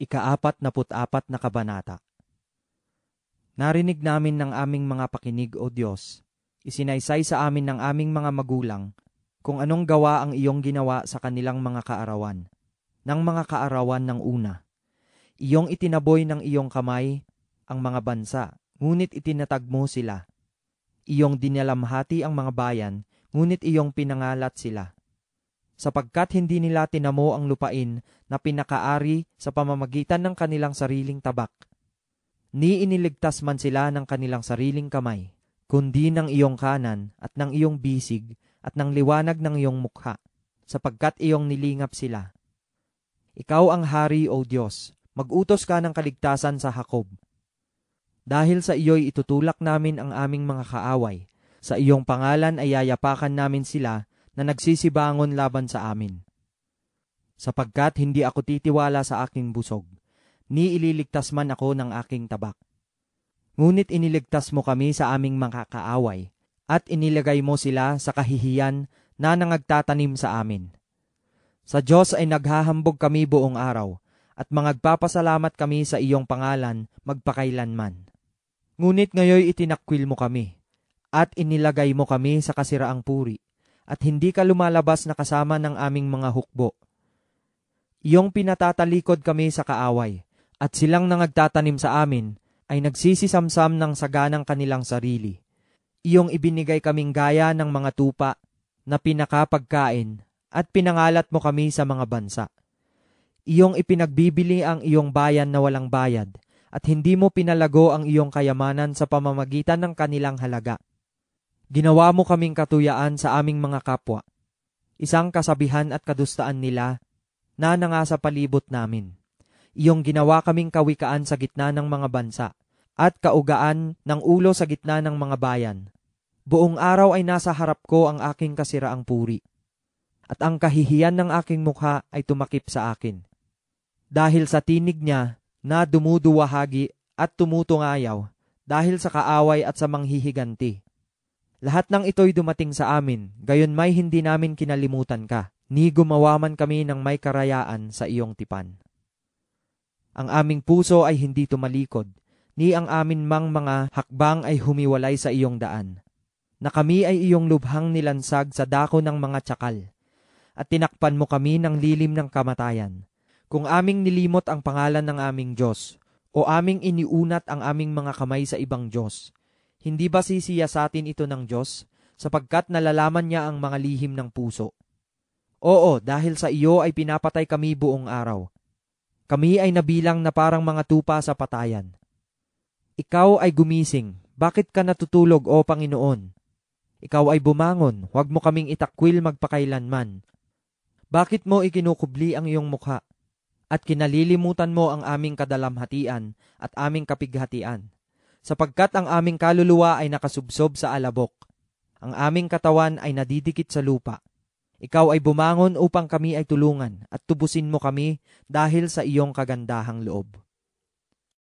Ika-44 na kabanata. Narinig namin ng aming mga pakinig, O Diyos, isinaysay sa amin ng aming mga magulang, kung anong gawa ang iyong ginawa sa kanilang mga kaarawan, ng mga kaarawan ng una. Iyong itinaboy ng iyong kamay ang mga bansa, ngunit itinatag mo sila. Iyong dinalamhati ang mga bayan, ngunit iyong pinangalat sila. Sapagkat hindi nila tinamo ang lupain na pinakaari sa pamamagitan ng kanilang sariling tabak. Ni iniligtas man sila ng kanilang sariling kamay, kundi ng iyong kanan at ng iyong bisig at ng liwanag ng iyong mukha, sapagkat iyong nilingap sila. Ikaw ang hari, O Diyos, mag-utos ka ng kaligtasan sa Jacob. Dahil sa iyo'y itutulak namin ang aming mga kaaway, sa iyong pangalan ay yayapakan namin sila na nagsisibangon laban sa amin. Sapagkat hindi ako titiwala sa aking busog, ni ililigtas man ako ng aking tabak. Ngunit iniligtas mo kami sa aming mga kaaway, at inilagay mo sila sa kahihiyan na nangagtatanim sa amin. Sa Diyos ay naghahambog kami buong araw, at magpapasalamat kami sa iyong pangalan magpakailanman. Ngunit ngayoy itinakwil mo kami, at inilagay mo kami sa kasiraang puri, at hindi ka lumalabas na kasama ng aming mga hukbo. Iyong pinatatalikod kami sa kaaway, at silang nangagtatanim sa amin ay nagsisisamsam ng saganang kanilang sarili. Iyong ibinigay kaming gaya ng mga tupa na pinakapagkain, at pinangalat mo kami sa mga bansa. Iyong ipinagbibili ang iyong bayan na walang bayad, at hindi mo pinalago ang iyong kayamanan sa pamamagitan ng kanilang halaga. Ginawa mo kaming katuyaan sa aming mga kapwa, isang kasabihan at kadustaan nila na nangasa palibot namin. Iyong ginawa kaming kawikaan sa gitna ng mga bansa, at kaugaan ng ulo sa gitna ng mga bayan. Buong araw ay nasa harap ko ang aking kasiraang puri, at ang kahihiyan ng aking mukha ay tumakip sa akin. Dahil sa tinig niya na dumuduwahagi at tumutungayaw, dahil sa kaaway at sa manghihiganti. Lahat ng ito'y dumating sa amin, gayon may hindi namin kinalimutan ka, ni gumawa man kami ng may karayaan sa iyong tipan. Ang aming puso ay hindi tumalikod, ni ang amin mang mga hakbang ay humiwalay sa iyong daan. Na kami ay iyong lubhang nilansag sa dako ng mga tsakal, at tinakpan mo kami ng lilim ng kamatayan. Kung aming nilimot ang pangalan ng aming Diyos, o aming iniunat ang aming mga kamay sa ibang Diyos, hindi ba sisiyasatin ito ng Diyos, sapagkat nalalaman niya ang mga lihim ng puso? Oo, dahil sa iyo ay pinapatay kami buong araw. Kami ay nabilang na parang mga tupa sa patayan. Ikaw ay gumising, bakit ka natutulog, O Panginoon? Ikaw ay bumangon, huwag mo kaming itakwil magpakailanman. Bakit mo ikinukubli ang iyong mukha, at kinalilimutan mo ang aming kadalamhatian at aming kapighatian? Sapagkat ang aming kaluluwa ay nakasubsob sa alabok, ang aming katawan ay nadidikit sa lupa. Ikaw ay bumangon upang kami ay tulungan, at tubusin mo kami dahil sa iyong kagandahang loob.